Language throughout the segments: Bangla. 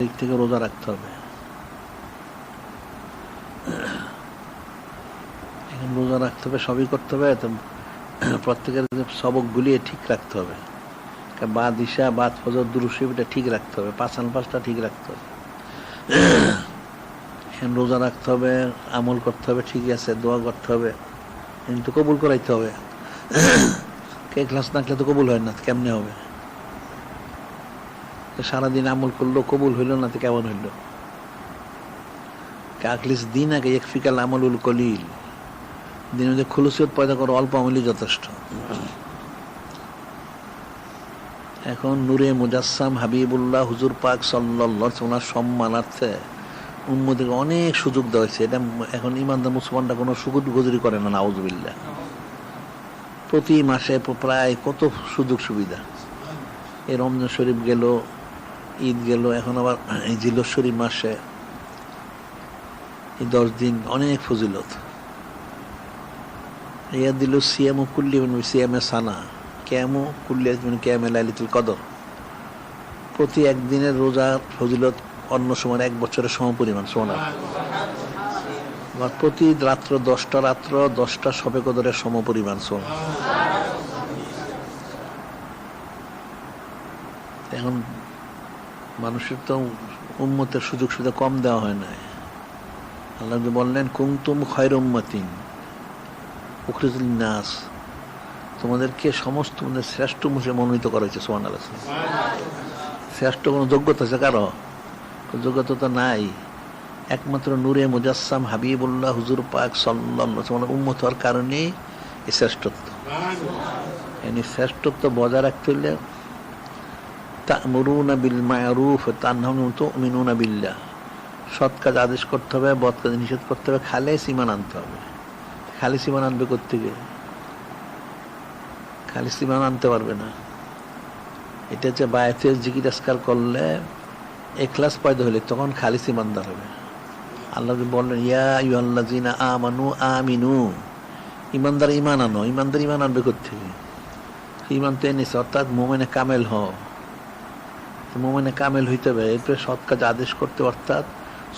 দিক থেকে রোজা রাখতে হবে। এখন রোজা রাখতে হবে, সবই করতে হবে, তো প্রত্যেকের সবক গুলিয়ে ঠিক রাখতে হবে। বাদ ইশা, বাদ ফজর, দুরূদ শরীফ এটা ঠিক রাখতে হবে, পাঁচান পাঁচটা ঠিক রাখতে হবে। এখন রোজা রাখতে হবে, আমল করতে হবে, ঠিক আছে, দোয়া করতে হবে, কিন্তু কবুল করাইতে হবে। ক্লাস না থাকলে তো কবুল হয় না, কেমনে হবে? সারাদিন আমল করলো, কবুল হইল না, তো কেমন হইল? আখলিস দিন আগে একফিকাল আমলুল কলিল, দিনের মধ্যে খুলুসিয়ত পয়দা করো, অল্প আমলই যথেষ্ট। এখন নূরে মুজাসসাম হাবিবুল্লাহ হুজুর পাক সাল্লাল্লাহু আলাইহি ওয়াসাল্লাম সম্মানার্থে উম্মতকে অনেক সুযোগ দেওয়া হয়েছে। এটা এখন ইমানদার মুসলমানরা কোনো সুযোগ গজরি করে না, নাউযুবিল্লাহ। প্রতি মাসে প্রায় কত সুযোগ সুবিধা। এই রমজান শরীফ গেল, ঈদ গেল, এখন আবার এই জিলহজ শরীফ মাসে এই 10 দিন অনেক ফজিলত। ইয়া দিল সিয়ামু কুল্লি মিন সিয়ামে সানা, কিয়ামু কুল্লি মিন কিয়ামে লাইলাতুল কদর। প্রতি একদিনের রোজার ফজিলত অন্য সময় 1 বছরের সমপরিমাণ। সুবহানাল্লাহ। প্রতি রাত্র 10টা রাত্র 10টা শবে কদরের সমপরিমাণ। এখন মানুষের তো উম্মতের সুযোগ সুবিধা কম দেওয়া হয় না। আল্লাহ বললেন কুনতুম খায়রা উম্মাতিন উখরিজাত লিন-নাস, তোমাদেরকে সমস্ত শ্রেষ্ঠ মুসলিম মনোনীত করা হয়েছে। সুবহানাল্লাহ। শ্রেষ্ঠ কোনো যোগ্যতা আছে কারো? যোগ্যতা তো নাই। একমাত্র নূরে মুজাসসাম হাবিবুল্লাহ হুজুর পাক সাল্লাল্লাহু আলাইহি ওয়াসাল্লাম উম্মত হওয়ার কারণে এই শ্রেষ্ঠত্ব। এই শ্রেষ্ঠত্ব বজায় রাখতে হলে তা'মুরুনা বিল মা'রুফ ওয়া তানহাউনা তু'মিনুনা বিল্লাহ, সৎ কাজ আদেশ করতে হবে, বদ কাজ নিষেধ করতে হবে, খালিস ঈমান আনতে হবে। খালিস ঈমান আনবে কোত্থেকে? খালিস ঈমান আনতে পারবে না। এটা হচ্ছে বায়াতের জিকির আজকার করলে ইখলাস পয়দা হলে তখন খালিস ঈমানদার হবে। আল্লাহ বললেন ইয়া আইয়ুহাল্লাযিনা আমানু আমিনু, ঈমানদার ঈমান আনো। ঈমানদার ঈমান আনবে কোত্থেকে? ঈমান তো এনেছে, অর্থাৎ মুমিনে কামেল হও। মুমিনে কামেল হইতে হবে, এরপরে সৎ কাজ আদেশ করতে, অর্থাৎ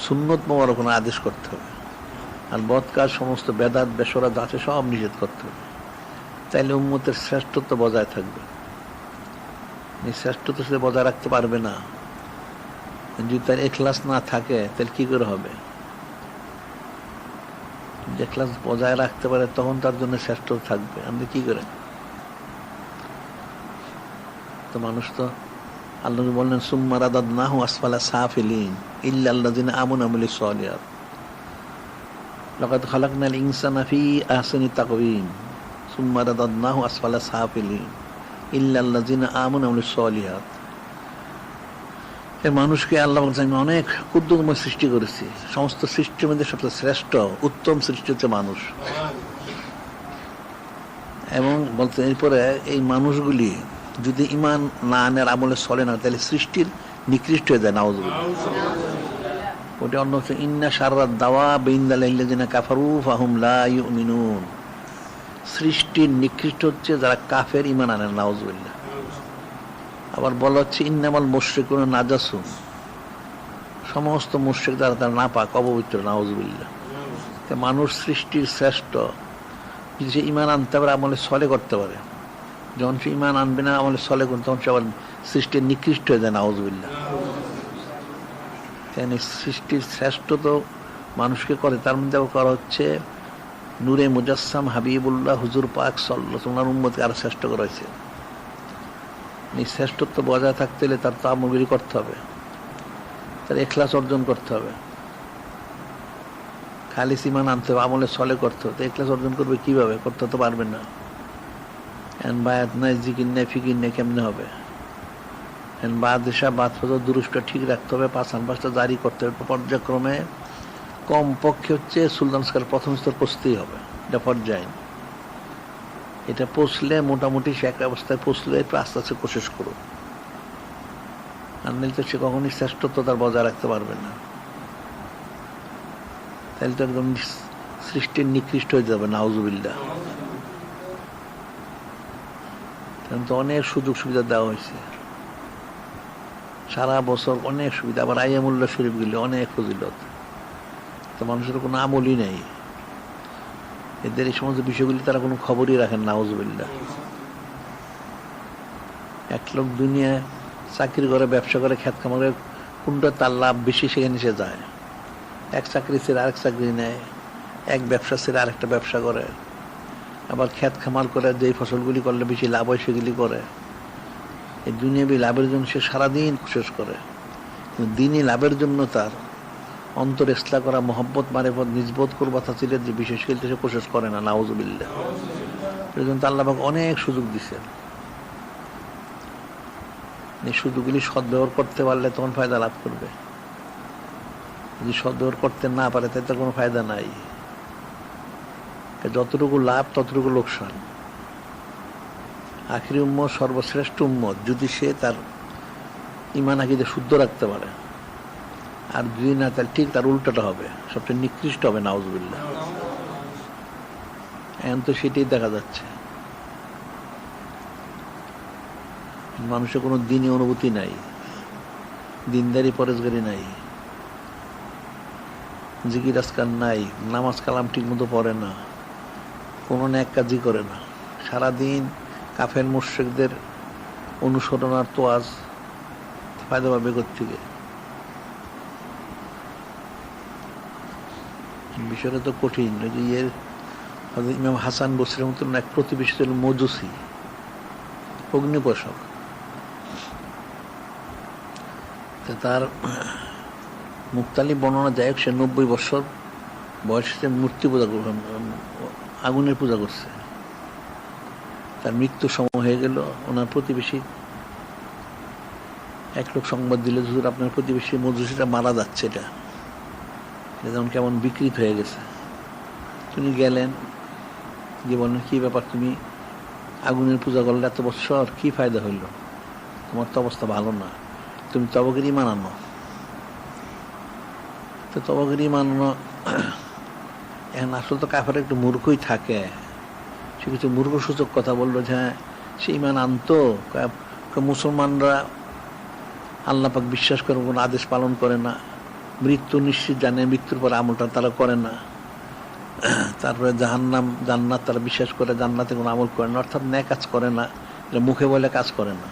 সুন্নত মোবারক আদেশ করতে হবে, আর বদ কাজ সমস্ত বেদাত বেশরাত আছে সব নিষেধ করতে হবে। তাইলে উম্মতের শ্রেষ্ঠত্ব বজায় থাকবে। এই শ্রেষ্ঠত্ব সে বজায় রাখতে পারবে না যদি তার ইখলাস না থাকে, তাহলে কি করে হবে? যে ইখলাস বজায় রাখতে পারে তখন তার জন্য শ্রেষ্ঠ থাকবে। আমরা কি করে? তো মানুষ তো আল্লাহ বললেন সুম্মা রাদাদনাহু আসফালা সাফিলিন ইল্লাল্লাযিনা আমানু ওয়া আমিলুস সালিহাত লাকাদ খালাকনাল ইনসানা ফি আহসানি তাকওয়িম সুম্মা রাদাদনাহু আসফালা সাফিলিন ইল্লাল্লাযিনা আমানু ওয়া আমিলুস সালিহাত। এই মানুষকে আল্লাহ বলেছেন আমি অনেক ক্ষুদ্রতম সৃষ্টি করেছি, সমস্ত সৃষ্টির মধ্যে সবচেয়ে শ্রেষ্ঠ উত্তম সৃষ্টি হচ্ছে মানুষ। এবং বলতে এরপরে এই মানুষগুলি যদি ঈমান না আনার আমলে চলে না, তাহলে সৃষ্টির নিকৃষ্ট হয়ে যায়। নাউযুবিল্লাহ। ওটা অন্য হচ্ছে ইন্না শাররাদ দাওয়াবি ইনদাল্লাযিনা কাফারু ফাহুম লা ইউমিনুন। সৃষ্টির নিকৃষ্ট হচ্ছে যারা কাফের, ঈমান আনে না। নাউযুবিল্লাহ। আবার বলা হচ্ছে ইন্নামাল মুশরিকুনা নাজাসুন, সমস্ত মুশরিক যারা তারা নাপাক, অপবিত্র। নাউযুবিল্লাহ। মানুষ সৃষ্টির শ্রেষ্ঠ যদি সে ঈমান আনতে পারে, আমলে চলে করতে পারে। যখন সে ঈমান আনবে না, আমলে চলে করতে, তখন সে আবার সৃষ্টির নিকৃষ্ট হয়ে যায়। নাউযুবিল্লাহ। সৃষ্টির শ্রেষ্ঠ তো মানুষকে করে, তার মধ্যে করা হচ্ছে নূরে মুজাসসাম হাবিবুল্লাহ হুজুর পাক সাল্লাল্লাহু আলাইহি ওয়াসাল্লাম উম্মতকে আরো শ্রেষ্ঠ করা হয়েছে। এই শ্রেষ্ঠত্ব বজায় থাকতে হলে তার তামুগিরি করতে হবে, তার ইখলাস অর্জন করতে হবে, খালিস ঈমান আনতে হবে, আমলে চলে করতে হবে। ইখলাস অর্জন করবে কিভাবে? করতে তো পারবে না। বায়াত নাই, জিকির নেই, ফিকির নেই, কেমনে হবে? বাদ ইশা, বাদ ফজর, দুরূদটা ঠিক রাখতে হবে, পাঁচান পাঁচটা জারি করতে হবে পর্যায়ক্রমে। কম পক্ষে হচ্ছে সুলতান স্কার প্রথম স্তর পৌঁছতেই হবে, এটা পর্যায়। এটা পৌঁছলে মোটামুটি সে এক অবস্থায় পৌঁছলে একটু আস্তে আস্তে কোশিশ করুন, আর নিলে তো সে কখনই শ্রেষ্ঠত্ব তার বজায় রাখতে পারবে না। তাহলে তো একদম সৃষ্টির নিকৃষ্ট হয়ে যাবে। নাউযুবিল্লাহ। তো অনেক সুযোগ সুবিধা দেওয়া হয়েছে, সারা বছর অনেক সুবিধা, আবার আইয়ামুল্লাহ শরীফগুলি অনেক ফজিলত। তো মানুষের কোনো আমলই নেই, এদের এই সমস্ত বিষয়গুলি তারা কোনো খবরই রাখেন না। নাউজুবিল্লাহ। এক লোক দুনিয়ায় চাকরি করে, ব্যবসা করে, খেত খামারে, কোনটা তার লাভ বেশি সেখানে সে যায়। এক চাকরি ছেড়ে আরেক চাকরি নেয়, এক ব্যবসা ছেড়ে আরেকটা ব্যবসা করে, আবার খেত খামার করে যেই ফসলগুলি করলে বেশি লাভ হয় সেগুলি করে। এই দুনিয়াবি লাভের জন্য সে সারাদিন কোশিশ করে, কিন্তু দিনই লাভের জন্য তার অন্তর ইসলাহ করা, মহব্বত, মারেফত, নিজবোধ করবা তাছিলের যে বিশেষ খেলতে সে কোশিশ করে না। নাউজুবিল্লাহ। এই জন্য আল্লাহ পাক অনেক সুযোগ দিচ্ছেন। এই সুযোগগুলি সদ্ব্যবহার করতে পারলে তখন ফায়দা লাভ করবে, যদি সদ্ব্যবহার করতে না পারে তাতে কোনো ফায়দা নাই। যতটুকু লাভ ততটুকু লোকসান। আখিরি উম্মত সর্বশ্রেষ্ঠ উম্মত যদি সে তার ঈমান আকীদা শুদ্ধ রাখতে পারে, আর যদি না তাহলে ঠিক তার উল্টাটা হবে, সবচেয়ে নিকৃষ্ট হবে। নাউজুবিল্লাহ। এখন তো সেটাই দেখা যাচ্ছে, মানুষের কোনো দিনই অনুভূতি নাই, দিনদারি পরেশগারি নাই, জিকির আজকার নাই, নামাজ কালাম ঠিক মতো পড়ে না, কোনো ন্যাক কাজই করে না, সারাদিন কাফের মুশরিকদের অনুসরণ আর তোয়াজ, ফায়দা পাবে থেকে। বিষয়টা তো কঠিন। ওই যে ইমাম হাসান বসরির মতন এক প্রতিবেশী ছিল মজুসি, অগ্নিপোষক। তার মুক্তালি বর্ণনা যায়, সে 90 বছর বয়সে মূর্তি পূজা করছে, আগুনের পূজা করছে। তার মৃত্যু সময় হয়ে গেল। ওনার প্রতিবেশী এক লোক সংবাদ দিল, হুজুর আপনার প্রতিবেশী মজুসিটা মারা যাচ্ছে, এটা যেমন কেমন বিকৃত হয়ে গেছে। তিনি গেলেন, যে বলেন কি ব্যাপার, তুমি আগুনের পূজা করলে এত বছর, কি ফায়দা হইল? তোমার তো অবস্থা ভালো না, তুমি তবকের ঈমান আনো। তো তবকের ঈমান আনো, এখন আসলে তো কাফের একটু মূর্খই থাকে, সে কিছু মূর্খসূচক কথা বললো যে হ্যাঁ সে ঈমান আনতো। মুসলমানরা আল্লাহ পাক বিশ্বাস করে, কোনো আদেশ পালন করে না, মৃত্যু নিশ্চিত জানে, মৃত্যুর পর আমলটা তারা করে না, তারপরে জাহান্নাম জান্নাত তারা বিশ্বাস করে, জান্নাতে কোনো আমল করে না, অর্থাৎ ন্যায় কাজ করে না, মুখে বলে কাজ করে না,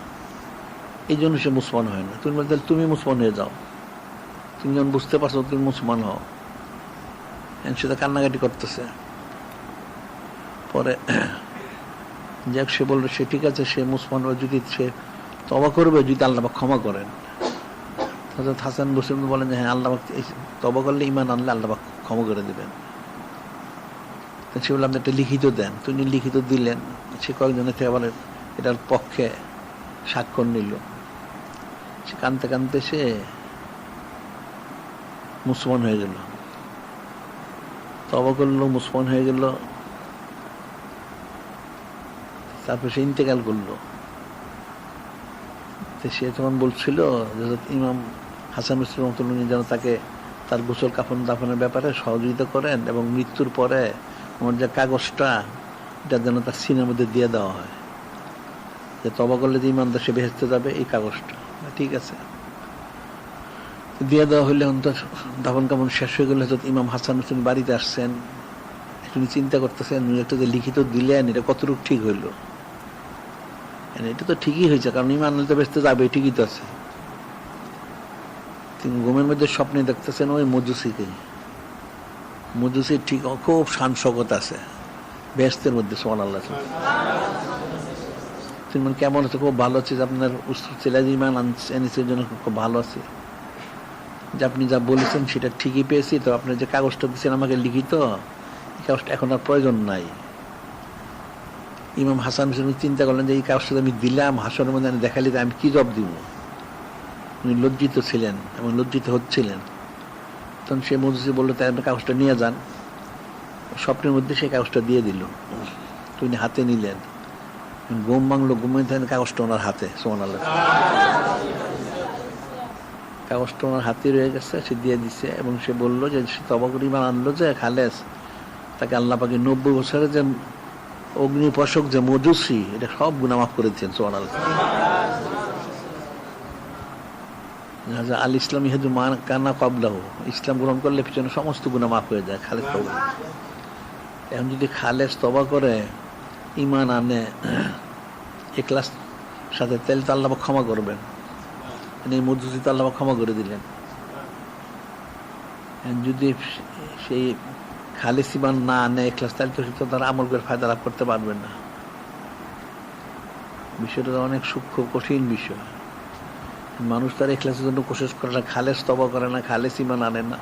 এই জন্য সে মুসলমান হয় না। তুমি বলতে তুমি মুসলমান হয়ে যাও, তুমি যখন বুঝতে পারছো তুমি মুসলমান হও। সেটা কান্নাকাটি করতেছে। পরে যাক সে বললো সে ঠিক আছে, সে মুসলমান যদি সে তওবা করবে, যদি আল্লাহ পাক ক্ষমা করেন। হযরত হাসান বসরি বলেন যে হ্যাঁ, আল্লাহ পাক তওবা করলে, ঈমান আনলে আল্লাহ পাক ক্ষমা করে দেবেন। সে বললাম একটা লিখিত দেন। তিনি লিখিত দিলেন। সে কয়েকজনের থেকে আবার এটার পক্ষে স্বাক্ষর নিল। সে কানতে কানতে সে মুসলমান হয়ে গেল, তওবা করলো, মুসলমান হয়ে গেল। তারপর সে ইন্তেকাল করলো। সে তখন বলছিল ইমাম হাসান বসরি রহমাতুল্লাহ যেন তাকে তার গোসল কাফন দাফনের ব্যাপারে সহযোগিতা করেন, এবং মৃত্যুর পরে আমার যে কাগজটা, এটা যেন তার সিনের মধ্যে দিয়ে দেওয়া হয়, যে তওবা করলে যে ইমানদার সে বেহেশতে যাবে, এই কাগজটা। ঠিক আছে, দিয়ে দেওয়া হইলে অন্তর দাফন কাফন শেষ হয়ে গেলে ইমাম হাসান হোসেন বাড়িতে আসছেন, তিনি চিন্তা করতেছেন একটা যে লিখিত দিলেন এটা কতটুকু ঠিক হইল। এটা তো ঠিকই হয়েছে, কারণ ইমান আনলে তো বেচতে যাবে, ঠিকই তো আছে। তিনি ঘুমের মধ্যে স্বপ্নে দেখতেছেন ওই মজুসিকে, মজুসি ঠিক খুব শান শকত আছে বেহেশতের মধ্যে, সুবহানাল্লাহ। তিনি কেমন আছে? খুব ভালো আছে, যে আপনার ছেলে ইমান এনেছে জন্য খুব ভালো আছে, যে আপনি যা বলেছেন সেটা ঠিকই পেয়েছি, তো আপনি যে কাগজটা দিচ্ছেন আমাকে লিখিত, এই কাগজটা এখন আর প্রয়োজন নাই। ইমাম হাসান হোসেন চিন্তা করলেন যে এই কাগজটা আমি দিলাম, হাসনের মধ্যে দেখালি আমি কি জবাব দিব। উনি লজ্জিত ছিলেন এবং লজ্জিত হচ্ছিলেন। তখন সে মজুসি বললো তাই আপনি কাগজটা নিয়ে যান। স্বপ্নের মধ্যে সেই কাগজটা দিয়ে দিল। তিনি হাতে নিলেন, ঘুম ভাঙলো, ঘুমিয়ে থাকেন কাগজটা ওনার হাতে, সুবহানাল্লাহ। কাগজটা ওনার হাতে রয়ে গেছে, সে দিয়ে দিছে। এবং সে বললো যে সে তওবা করে ঈমান আনলো, যে খালেস তাকে আল্লাহ পাক 90 বছরের যে অগ্নিপোষক যে মজুসি, এটা সব গুনাহ মাফ করে দিচ্ছেন, সুবহানাল্লাহ। আল ইসলাম ইহাদু মা কান্না কাবলাহ, ইসলাম গ্রহণ করলে পিছনে সমস্ত গুনাহ মাফ হয়ে যায় খালেস তওবা। এখন যদি খালেস তওবা করে ঈমান আনে ইখলাস সাথে, তাহলে তো আল্লাহ ক্ষমা করবেন। এই মধ্যস্থিত আল্লাহ ক্ষমা করে দিলেন। যদি সেই খালেস ঈমান না আনে ইখলাস, তাহলে তো তারা আমল করে ফায়দা লাভ করতে পারবেন না। বিষয়টা অনেক সূক্ষ্ম কঠিন বিষয়। মানুষ তার ইখলাসের জন্য কোশিশ করে না, খালেস তওবা করে না, খালেস ঈমান আনে না।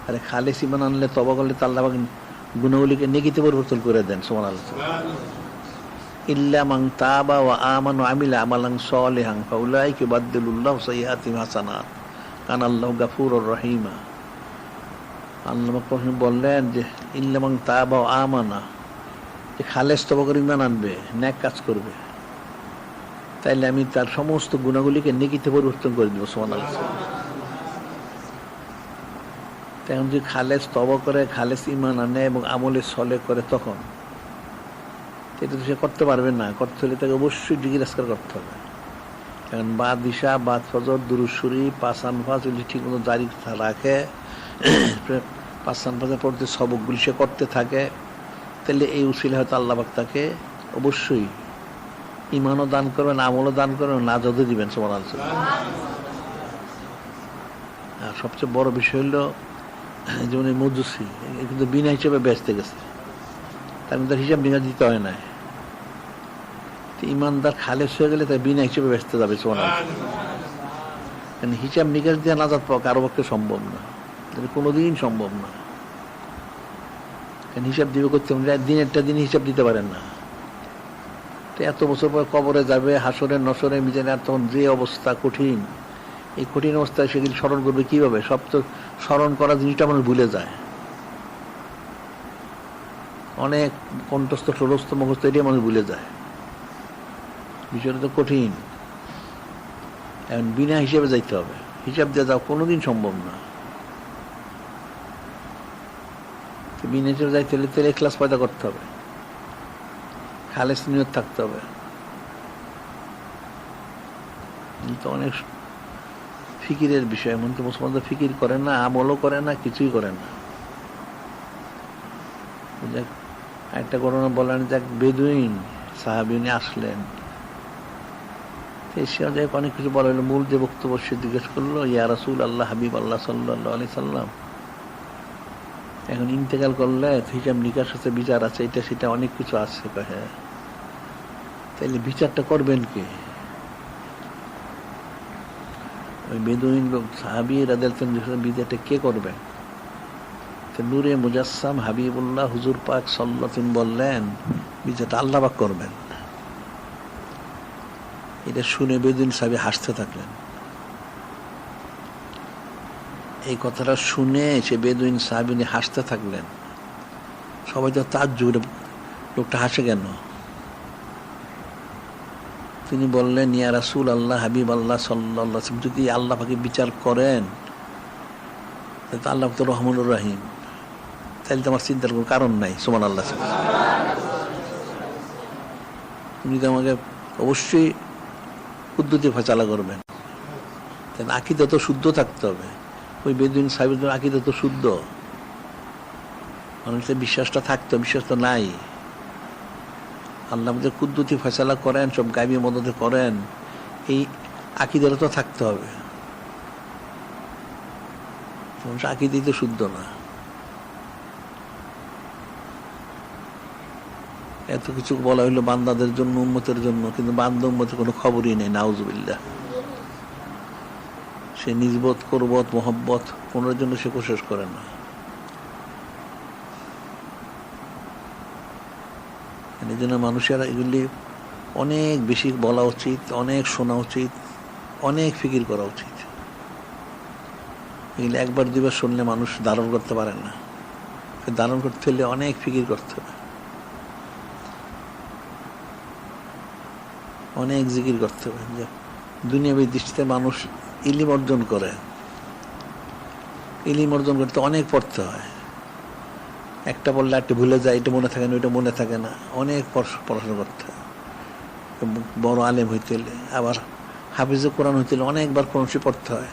আরে খালেস ঈমান আনলে তওবা করলে তো আল্লাহ গুনাহগুলিকে নেকিতে পরিবর্তন করে দেন। সুবহানাল্লাহ। ইল্লা মান তাবা ওয়া আমানা ওয়া আমিলা আমালান সালিহান ফাউলাইকা ইউবাদদিলুল্লাহু সাইয়্যাতিহিম হাসানাত কানা আল্লাহু গাফুরুর রহিমা। আল্লাহ পাক বললেন যে ইল্লা মান তাবা ওয়া আমানা, যে খালেস তওবা করে ঈমান আনবে, নেক কাজ করবে, তাইলে আমি তার সমস্ত গুনাহগুলিকে নেকিতে পরিবর্তন করে দেব। সুবহানাল্লাহ। তখন যদি খালেস তওবা করে, খালেস ঈমান আনে এবং আমলে সলে করে, তখন এটা তো সে করতে পারবে না। করতে হলে তাকে অবশ্যই ডিগ্রি আসকার করতে হবে। কারণ বাদ ইশা, বাদ ফজর, দুরূদ শরীফ, পাঁচ আনফাজ যদি ঠিক মতো জারি রাখে, পাঁচ আনফাজের পর যে সবকগুলি সে করতে থাকে, তাহলে এই উসিলা হয়তো আল্লাহ পাক তাকে অবশ্যই ঈমানও দান করবেন, আমলও দান করবেন, নাজাতও দিবেন। সুবহানাল্লাহ। আর সবচেয়ে বড় বিষয় হলো, যেমন এই মজুসি কিন্তু বিনা হিসেবে বেচতে গেছে, তার মধ্যে হিসাব নিকাশ দিতে হয় না। ইমানদার খালেস হয়ে গেলে তাই বিনা হিসেবে বেচতে যাবে। সুবহানাল্লাহ। হিসাব নিকাশ দিয়ে নাজাত পাওয়া কারো পক্ষে সম্ভব না, কোনোদিন সম্ভব না। হিসাব দিবে করতে দিনেরটা দিন হিসাব দিতে পারেন না। এত বছর পর কবরে যাবে, হাসরে নসরে মিজানে, আর তখন যে অবস্থা কঠিন, এই কঠিন অবস্থায় সেগুলি স্মরণ করবে কিভাবে? সব তো স্মরণ করা জিনিসটা মানুষ ভুলে যায়। অনেক কণ্ঠস্থ ষোলস্থ মুখস্থ এটাই মানুষ ভুলে যায়। বিষয়টা তো কঠিন। এখন বিনা হিসেবে যাইতে হবে, হিসাব দিয়ে যাওয়া কোনোদিন সম্ভব না। বিনা হিসেবে যাইতে হলে তাহলে ইখলাস পয়দা করতে হবে, খালেস নিয়ত থাকতে হবে। তো অনেক ফিকিরের বিষয়, এমন তো মুসলমানদের ফিকির করে না, আমলও করে না, কিছুই করে না। একটা ঘটনা বলেন, যে এক বেদুইন সাহাবী উনি আসলেন, সে অনেক কিছু বলা হলো। মূল যে বক্তব্য সে জিজ্ঞেস করলো, ইয়া রাসূল আল্লাহ, হাবিব আল্লাহ সাল্লাল্লাহু আলাইহি সাল্লাম, এখন ইন্তেকাল করলে হিসাব নিকাশ আছে, বিচার আছে, এটা সেটা অনেক কিছু আছে। হ্যাঁ, তাইলে বিচারটা করবেন কে? ওই বেদুইন সাহাবী রাদিয়াল্লাহু আনহু বিচারটা কে করবেন? নূরে মুজাসসাম হাবিবুল্লাহ হুজুর পাক সাল্লাল্লাহু আলাইহি ওয়াসাল্লাম বললেন, বিচারটা আল্লাহ পাক করবেন। এটা শুনে বেদুইন সাহাবী হাসতে থাকলেন। এই কথাটা শুনে সে বেদুইন সাহাবী হাসতে থাকলেন। সবাই তো তাজ্জুব, লোকটা হাসে কেন? তিনি বললেন, ইয়া রাসূল আল্লাহ, হাবিব আল্লাহ সাল্লাল্লাহু আলাইহি ওয়াসাল্লাম, যদি আল্লাহ পাকে বিচার করেন, তাহলে আল্লাহ তো রহমানুর রহিম, তাহলে তো আমার চিন্তার কোনো কারণ নাই। সুবহানাল্লাহ। তুমি তো আমাকে অবশ্যই পদ্ধতি ফয়সালা করবেন। তাহলে আকীদা তো শুদ্ধ থাকতে হবে। ওই বেদুইন সাহেবের জন্য আকীদা তো শুদ্ধ, মানুষের বিশ্বাসটা থাকতো, বিশ্বাস তো নাই। আল্লাহ আমাদের কুদ্দুতি ফয়সালা করেন, সব গায়বী মদতে করেন, এই আকীদাটা তো থাকতে হবে। আকীদাই তো শুদ্ধ না। এত কিছু বলা হইলো বান্দাদের জন্য, উম্মতের জন্য, কিন্তু বান্দা উম্মতের কোনো খবরই নেই। নাউজুবিল্লাহ। সে নিজবত, কুরবত, মোহব্বত কোনোর জন্য সে কোশিশ করে না। এই জন্য মানুষের এগুলি অনেক বেশি বলা উচিত, অনেক শোনা উচিত, অনেক ফিকির করা উচিত। এগুলি একবার দুইবার শুনলে মানুষ ধারণ করতে পারে না। ধারণ করতে হলে অনেক ফিকির করতে হবে, অনেক জিকির করতে হবে। যে দুনিয়াবী দৃষ্টিতে মানুষ ইলম অর্জন করে, ইলম অর্জন করতে অনেক পড়তে হয়। একটা পড়লে একটা ভুলে যায়, এটা মনে থাকে না, ওইটা মনে থাকে না, অনেক পড়াশোনা করতে হয় বড় আলেম হইতে হলে। আবার হাফিজে কোরআন হইতে হলে অনেকবার কোরআন শরীফ পড়তে হয়।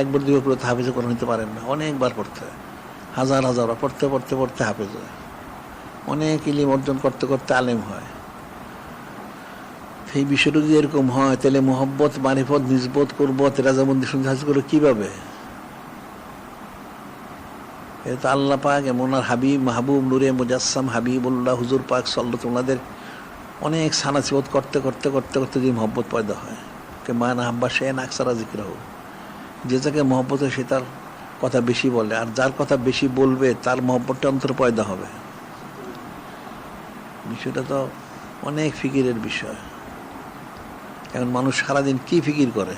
একবার দুইবার পড়তে হাফিজে কোরআন হইতে পারেন না, অনেকবার পড়তে হয়, হাজার হাজার পড়তে পড়তে পড়তে হাফিজ হয়, অনেক ইলিম অর্জন করতে করতে আলেম হয়। এই বিষয়টা যদি এরকম হয় তাহলে মোহব্বত, মারিফত, নিসবত, কুরবত, রাজামন্দি শুনতে হাজির করে কিভাবে? এটা তো আল্লাহ পাক ওনার হাবিব মাহবুব নূরে মুজাসসাম হাবিবুল্লাহ হুজুর পাক সাল্লাল্লাহু ওনাদের অনেক সানাসিবত করতে করতে করতে করতে যে মহব্বত পয়দা হয়। কে মান আহাব্বা শেন আকসারা জিকরাহু, যে যাকে মহব্বত হয় সে তার কথা বেশি বলে, আর যার কথা বেশি বলবে তার মহব্বতটা অন্তর পয়দা হবে। বিষয়টা তো অনেক ফিকিরের বিষয়। এখন মানুষ সারাদিন কি ফিকির করে?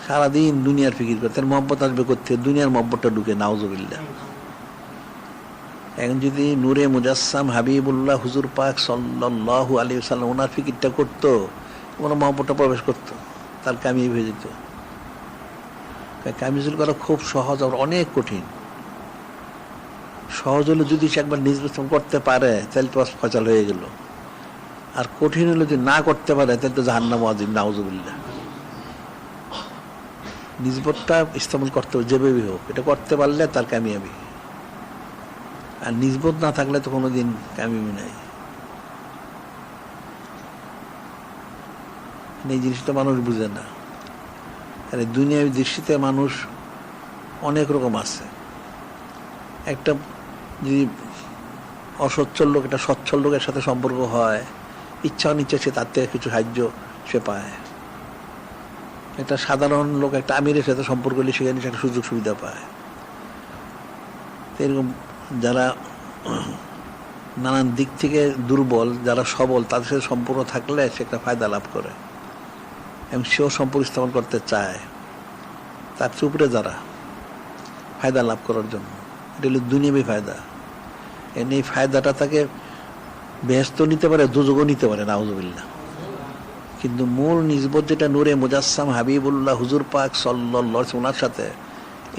সারাদিন দুনিয়ার ফিকির করে, তার মহব্বত আসবে করতে, দুনিয়ার মহব্বতটা ঢুকে, নাউজুবিল্লাহ। এখন যদি নূরে মুজাসসাম হাবিবুল্লাহ হুজুর পাক সাল্লাল্লাহু আলাইহি ওয়াসাল্লাম ওনার ফিকিরটা করতো, ওনার মহব্বতটা প্রবেশ করতো, তার কামিয়াবি হয়ে যেত। কামিজুল করা খুব সহজ, আর অনেক কঠিন। সহজ হলে যদি সে একবার নির্বাচন করতে পারে তাহলে তো ফয়সাল হয়ে গেল, আর কঠিন হলে যদি না করতে পারে তাহলে তো জাহান্নাম ওয়াজিব, নাউজুবিল্লাহ। নিজবতটা ইস্তেমাল করতে হবে, যেভাবে হোক এটা করতে পারলে তার কামিয়াবি, আর নিজবত না থাকলে তো কোনোদিন কামিয়াবি নাই। এই জিনিসটা মানুষ বুঝে না। আর দুনিয়ার দৃষ্টিতে মানুষ অনেক রকম আছে। একটা যদি অসচ্ছল লোক একটা সচ্ছল লোকের সাথে সম্পর্ক হয়, ইচ্ছা অনিচ্ছা সে তার থেকে কিছু সাহায্য সে পায়। একটা সাধারণ লোক একটা আমিরের সাথে সম্পর্ক হলে সেখানে একটা সুযোগ সুবিধা পায়। এরকম যারা নানান দিক থেকে দুর্বল, যারা সবল, তাদের সাথে সম্পর্ক থাকলে সে একটা ফায়দা লাভ করে, এবং সেও সম্পর্ক স্থাপন করতে চায় তার উপরে যারা ফায়দা লাভ করার জন্য। এটা হলো দুনিয়াবি ফায়দা। এই ফায়দাটা তাকে বেহেশত নিতে পারে, দুজগও নিতে পারে, নাউজুবিল্লাহ। কিন্তু মূল নিসবত যেটা নূরে মুজাসসাম হাবিবুল্লাহ হুজুর পাক সাল্লাল্লাহু আলাইহি ওনার সাথে,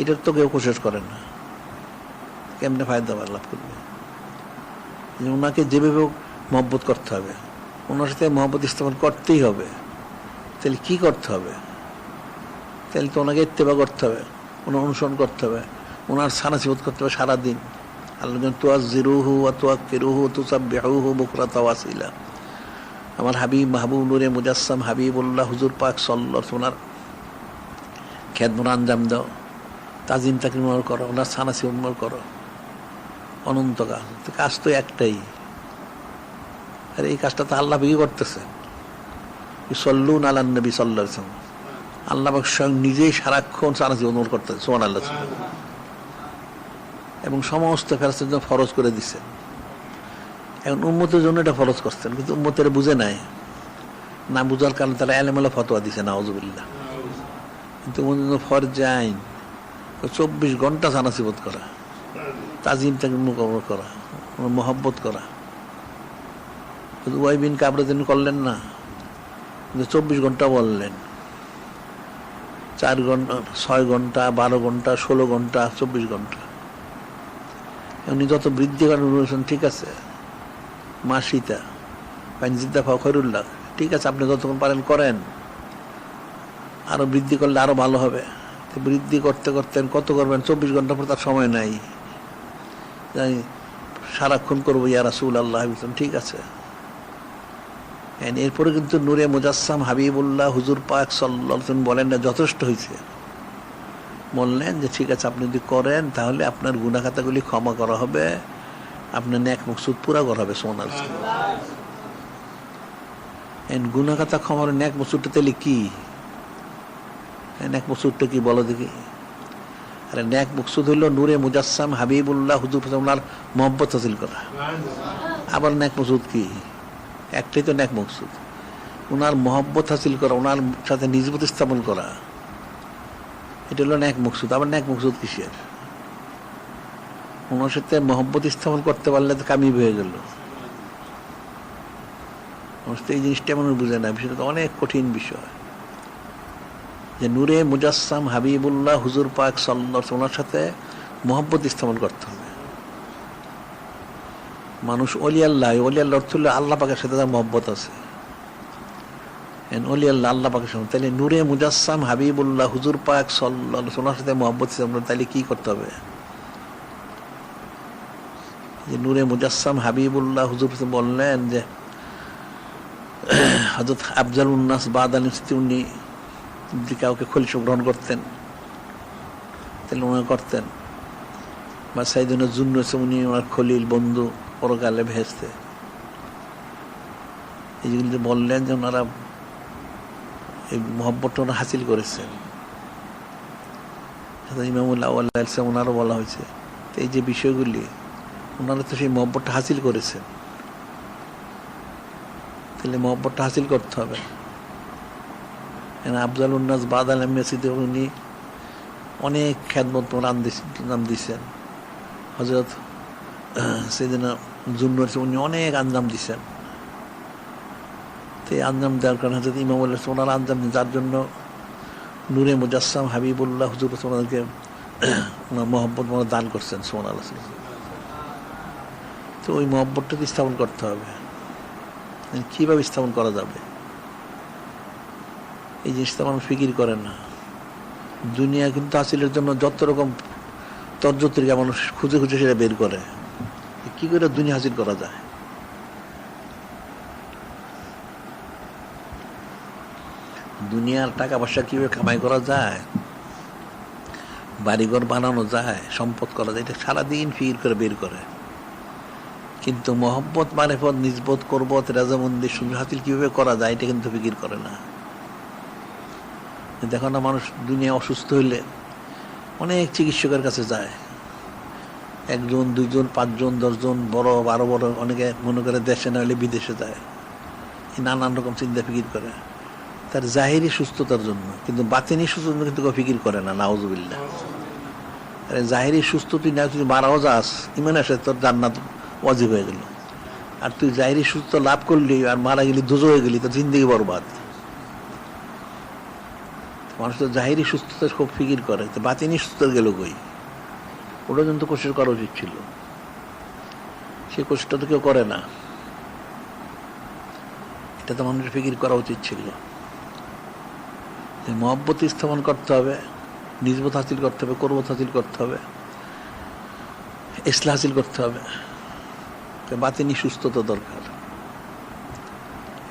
এটার তো কেউ কোশিশ করে না। কেমনে ফায়দা লাভ করবে? ওনাকে যেভাবে মহব্বত করতে হবে, ওনার সাথে মহব্বত স্থাপন করতেই হবে। তাহলে কি করতে হবে? তাহলে তো ওনাকে ইত্তেবা করতে হবে, ওনার অনুসরণ করতে হবে, ওনার সানাসিবত করতে হবে সারাদিন। আল্লাহ তুআজ্জিরুহু ওয়া তুআক্কিরুহু ওয়া তুসাব্বিহুহু বুকরাতাও ওয়া আসীলা। আমার হাবিব মাহবুব নূরে মুজাসসাম হাবিবুল্লাহ হুজুর পাক সাল্লাল্লাহু আলাইহি ওনার খেদমত আঞ্জাম দাও, তাজিম তাকরীম করো, ওনার সানাসিবত করো, অনন্তকাল। কাজ তো একটাই, আর এই কাজটা তো আল্লাহ বিয়ে করতেছে। সল্লুন আলান নবী সাল্লাল্লাহু আলাইহি ওয়াসাল্লাম, আল্লাহ পাক স্বয়ং নিজেই সারাক্ষণ সানাসিবত করতেছে, সুবহানাল্লাহ। এবং সমস্ত ফেরেশতাদের জন্য ফরজ করে দিচ্ছেন। এখন উম্মতের জন্য এটা ফরজ করছেন, কিন্তু উম্মতের বুঝে নাই, না বুঝার কারণে তারা এলেমেলা ফতোয়া দিছে, নাউজুবিল্লাহ। কিন্তু ফরজ আইন 24 ঘন্টা সানাসিবত করা, তাজিম তাকরীম করা, মহব্বত করা। উবাই বিন কাব রাদিয়াল্লাহু আনহু করলেন না, 24 ঘন্টা বললেন, 4 ঘন্টা, 6 ঘন্টা, 12 ঘন্টা, 16 ঘন্টা, 24 ঘন্টা। উনি যত বৃদ্ধি করেন, ঠিক আছে, মা সীতা পাঞ্জিদা ফখরুল্লাহ, ঠিক আছে, আপনি যতক্ষণ পারেন করেন, আরো বৃদ্ধি করলে আরো ভালো হবে। বৃদ্ধি করতে করতে কত করবেন? 24 ঘন্টা পর তার সময় নাই, সারাক্ষণ করবো ইয়া রাসূলুল্লাহ, ঠিক আছে। এরপরে কিন্তু নূরে মুজাসসাম হাবিবুল্লাহ হুজুর পাক সাল্লাল্লাহু আলাইহি ওয়াসাল্লাম বলেন না, যথেষ্ট হয়েছে। বললেন যে ঠিক আছে, আপনি যদি করেন তাহলে আপনার গুনাহ খাতাগুলি ক্ষমা করা হবে, আপনার নেক মকসুদ পুরা করা হবে। সুবহানাল্লাহ। গুনাহ খাতা ক্ষমার নেক মকসুদটা তাহলে কি? নেক মকসুদটা কি বলো দেখি? আরে নেক মকসুদ হইল নূরে মুজাসসাম হাবিবুল্লাহ হুজুর ওনার মহব্বত হাসিল করা। আবার নেক মকসুদ কি? একটাই তো নেক মকসুদ, ওনার মহব্বত হাসিল করা, ওনার সাথে নিজবত স্থাপন করা, এটা হলো নেক মকসুদ। আবার নেক মকসুদ কিসের? ওনার সাথে মহব্বত স্থাপন করতে পারলে তো কামিয়াব হয়ে গেল। এই জিনিসটা মানুষ বুঝে না, বিষয়টা তো অনেক কঠিন বিষয়। যে নূরে মুজাসসাম হাবিবুল্লাহ হুজুর পাক সাল্লাল্লাহু আলাইহি ওনার সাথে মহব্বত স্থাপন করতে হবে। মানুষ ওলি আল্লাহ, ওলি আল্লাহ অর্থ হলো আল্লাহ পাকের সাথে তার মহব্বত আছে। অলি আল্লাহ আল্লাহ পাকের সঙ্গে, তাহলে নূরে মুজাসসাম হাবিবুল্লাহ হুজুর পাক সাল্লাল্লাহু আলাইহি ওয়াসাল্লামের সাথে মহব্বত আমরা তাইলে কি করতে হবে? যে নূরে মুজাসসাম হাবিবুল্লাহ হুজুর বললেন যে হযরত আফজালুন নাস বাদাল উনি যদি কাউকে খলিফা গ্রহণ করতেন তাহলে ওনারা করতেন, বা সাইয়েদুনা যুন্নুস উনি ওনার খলিল বন্ধু পরকালে ভেস্তে, এই যেগুলো যে বললেন যে ওনারা এই মহব্বতটা ওনারা হাসিল করেছেন, ইমামুল্লাহ ওনারও বলা হয়েছে। তো এই যে বিষয়গুলি ওনারা তো সেই মহব্বতটা হাসিল করেছেন, তাহলে মহব্বতটা হাসিল করতে হবে। আফজালুন নাস বাদাল মেসিদে উনি অনেক খ্যাতমত নাম দিচ্ছেন, হযরত সাইয়েদুনা যুন্নুস উনি অনেক আঞ্জাম দিচ্ছেন। তো এই আঞ্জাম দেওয়ার কারণে হযরত ইমামুল্লাহ ওনার আঞ্জাম, যার জন্য নূরে মুজাসসাম হাবিবুল্লাহ হুজুর ওনাদেরকে ওনার মহব্বত ওনারা দান করছেন সুবহানাল্লাহ। তো ওই মহব্বতটাকে স্থাপন করতে হবে। কিভাবে স্থাপন করা যাবে এই জিনিসটা মানুষ ফিকির করে না। দুনিয়া কিন্তু হাসিলের জন্য যত রকম তর্জতরিকা মানুষ খুঁজে খুঁজে সেটা বের করে, কি করে দুনিয়া হাসিল করা যায়। দুনিয়ার টাকা পয়সা কিভাবে কামাই করা যায়, বাড়িঘর বানানো যায়, সম্পদ করা যায়, এটা সারাদিন ফিকির করে বের করে। কিন্তু মহব্বত মারেফত নিজবত করবত রাজামন্দি সুন্দর হাসিল কিভাবে করা যায় এটা কিন্তু ফিকির করে না। দেখো না, মানুষ দুনিয়া অসুস্থ হইলে অনেক চিকিৎসকের কাছে যায়, 1 জন 2 জন 5 জন 10 জন, বড় 12 বড়, অনেকে মনে করে দেশে না হলে বিদেশে যায়, নানান রকম চিন্তা ফিকির করে তার জাহিরি সুস্থতার জন্য, কিন্তু বাতিনি সুস্থতার কিন্তু কেউ ফিকির করে না। নাউজুবিল্লাহ। জাহিরি সুস্থ তুই না, তুই মারাও যাস, ইমান আসে তোর জান্নাত ওয়াজিব হয়ে গেল। আর তুই জাহিরি সুস্থ লাভ করলি আর মারা গেলি, দুজো হয়ে গেলি, তোর জিন্দেগি বরবাদ। মানুষ তো জাহিরি সুস্থতা খুব ফিকির করে, তো বাতিনি সুস্থ গেল কই? ওটা কিন্তু কোশিশ করা উচিত ছিল, সে কোশিশটা তো কেউ করে না। এটা তো মানুষের ফিকির করা উচিত ছিল। মহব্বত স্থাপন করতে হবে, নিজবত হাসিল করতে হবে, করবত হাসিল করতে হবে, ইসলাহ হাসিল করতে হবে, বাতিনি সুস্থতা দরকার।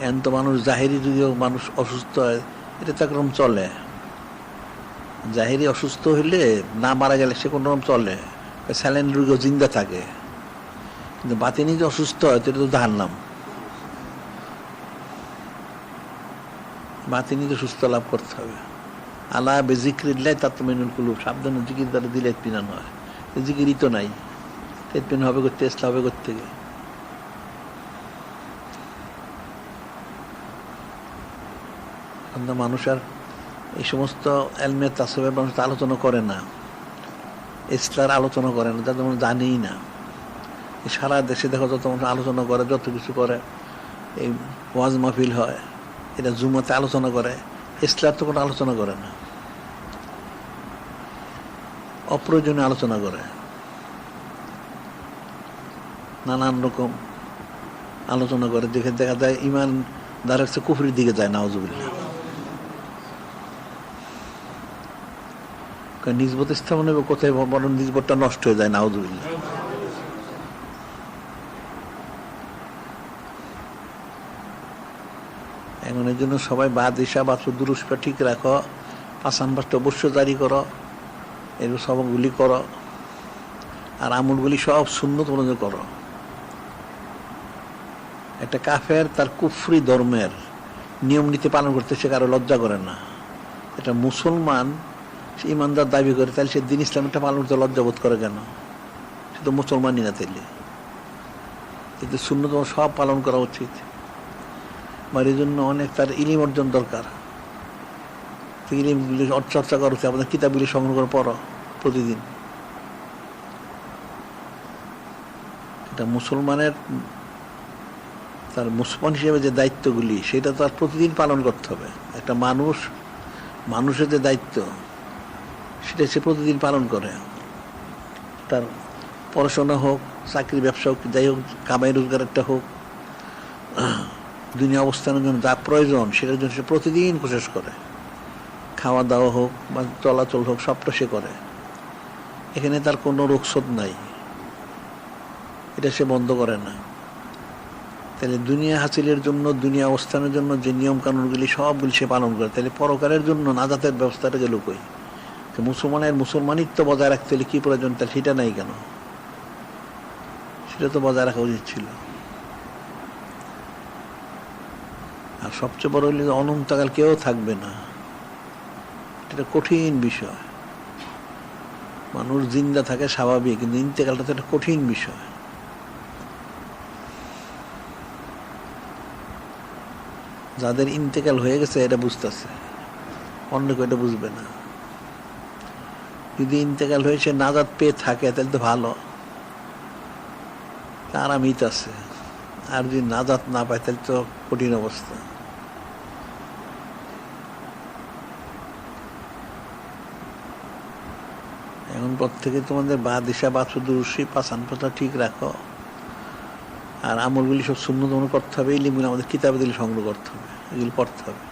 এখন তো মানুষ জাহিরি যদিও মানুষ অসুস্থ হয় এটা তো একরকম চলে, জাহিরি অসুস্থ হইলে না মারা গেলে সে কোনো রকম চলে, স্যালাইন রোগীও জিন্দা থাকে। কিন্তু বাতিনি যে অসুস্থ হয় এটা তো জাহান্নাম। বাতিনি তো সুস্থ লাভ করতে হবে। আলা বিযিকরিল্লাহ তাতমাইনুল কুলুব, সাবধানে জিকির দ্বারা দিলে ইতমিনান হয়। জিকিরই তো নাই, ইতমিনান হবে করতে, ইসলাম হবে করতে গিয়ে। মানুষ আর এই সমস্ত এলমে তাসওয়ুফের মানুষ আলোচনা করে না, ইসলামের আলোচনা করে না, যাদের মানুষ জানেই না। সারা দেশে দেখো যত মানুষ আলোচনা করে, যত কিছু করে, এই ওয়াজ মাহফিল হয়, এটা জুমাতে আলোচনা করে, ইসলাম তো কোনো আলোচনা করে না, অপ্রয়োজনীয় আলোচনা করে, নানান রকম আলোচনা করে, দেখে দেখা যায় ইমান দ্বারা কুফরির দিকে যায়। নাউজুবিল্লাহ। নিজবত স্থাপন হবে কোথায়, বরং নিজবতটা নষ্ট হয়ে যায়। নাউজুবিল্লাহ। এখন এর জন্য সবাই বাদিশা বা দুরুস্পা ঠিক রাখো, 5 নাম্বারটা অবশ্যই জারি করো, এগুলো সবগুলি করো, আর আমলগুলি সব সুন্নত অনুযায়ী করো। একটা কাফের তার কুফরি ধর্মের নিয়ম নীতি পালন করতে সে কারো লজ্জা করে না। এটা মুসলমান সে ইমানদার দাবি করে, তাহলে সে দিন ইসলামটা পালন করতে লজ্জাবোধ করে কেন? সে তো মুসলমানই না। তাইলে কিন্তু সুন্নত সব পালন করা উচিত। বা এই জন্য অনেক তার ইলিম অর্জন দরকার। ইলিমগুলি চর্চা করা উচিত। আমাদের কিতাবগুলি সংগ্রহ করে পড়ো প্রতিদিন। এটা মুসলমানের তার মুসলমান হিসেবে যে দায়িত্বগুলি সেটা তার প্রতিদিন পালন করতে হবে। একটা মানুষের যে দায়িত্ব সেটা সে প্রতিদিন পালন করে। তার পড়াশোনা হোক, চাকরি ব্যবসা হোক, যাই হোক, কামাই রোজগার একটা হোক, দুনিয়া অবস্থানের জন্য যা প্রয়োজন সেটার জন্য সে প্রতিদিন কোশিশ করে, খাওয়া দাওয়া হোক বা চলাচল হোক সবটা সে করে। এখানে তার কোনো রোগশোধ নাই, এটা সে বন্ধ করে না। তাহলে দুনিয়া হাসিলের জন্য, দুনিয়া অবস্থানের জন্য যে নিয়ম কানুনগুলি সবগুলি সে পালন করে, তাহলে পরকালের জন্য নাজাতের ব্যবস্থাটা গেল কই? মুসলমানের মুসলমানিত্ব বজায় রাখতে হলে কি প্রয়োজন, তাহলে সেটা নাই কেন? সেটা তো বজায় রাখা উচিত ছিল। আর সবচেয়ে বড় হলে অনন্তকাল কেউ থাকবে না, এটা কঠিন বিষয়। মানুষ জিন্দা থাকে স্বাভাবিক, কিন্তু ইন্তেকালটা তো একটা কঠিন বিষয়। যাদের ইন্তেকাল হয়ে গেছে এটা বুঝতেছে, অন্য কেউ এটা বুঝবে না। যদি ইন্তেকাল হয়ে সে নাজাত পেয়ে থাকে তাহলে তো ভালো, আরামিত আছে। আর যদি নাজাত না পায় তাহলে তো কঠিন অবস্থা। এখন পর থেকে তোমাদের দিশা বাছুদুরুষি পাচান পাতা ঠিক রাখো, আর আমলগুলি সব সুন্নত মনে করতে হবে। এই লিমগুলো আমাদের কিতাবে দিলে সংগ্রহ করতে হবে, এগুলো করতে হবে।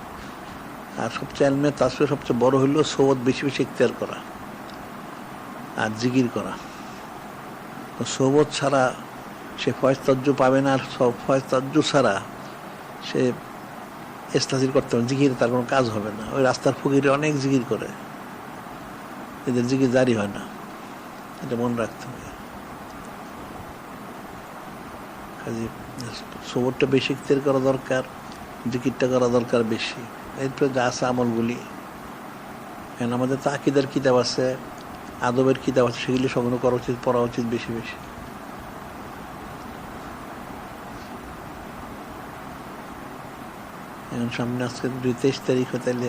আর সবচেয়ে আলমে তাসবিহ সবচেয়ে বড় হইল সোবত বেশি বেশি ইখতিয়ার করা আর জিকির করা। সোবত ছাড়া সে ফয়েজ তাজ্জু পাবে না, আর ফয়েজ তাজ্জু ছাড়া সে ইস্তাজির করতে হবে, জিকির তার কোনো কাজ হবে না। ওই রাস্তার ফকিরে অনেক জিকির করে, এদের জিকির জারি হয় না, এটা মনে রাখতে হবে। কাজে সোবতটা বেশি ইখতিয়ার করা দরকার, জিকিরটা করা দরকার বেশি। এরপরে যা আছে আমলগুলি, এখন আমাদের তো আকীদার কিতাব আছে, আদবের কিতাব আছে, সেগুলি সংগ্রহ করা উচিত, পড়া উচিত বেশি বেশি। এখন সামনে আজকে 23 তারিখ, তাইলে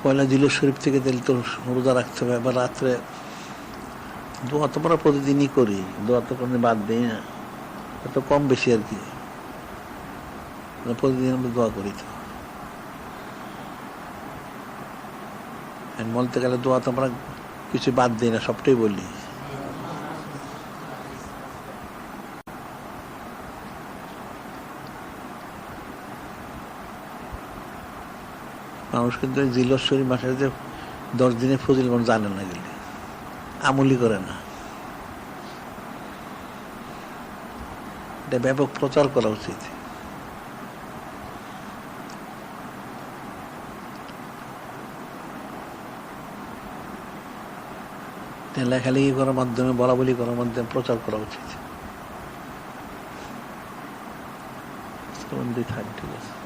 পয়লা জিলুস শরীফ থেকে তাহলে তো রোজা রাখতে হবে। আবার রাত্রে দোয়া তো আমরা প্রতিদিনই করি, দোয়া তো কোনো বাদ দিই না, তো কম বেশি আর কি, প্রতিদিন আমরা দোয়া করি। তো বলতে গেলে দোয়া তো আমরা কিছু বাদ দিই না, সবটাই বলি। মানুষ কিন্তু জিলুস শরীফ মাসের যে 10 দিনের ফজিল জানে না, গেলে আমলি করে না। এটা ব্যাপক প্রচার করা উচিত। লেখালেখি করার মাধ্যমে, বলা বলি করার মাধ্যমে প্রচার করা উচিত। ঠিক আছে।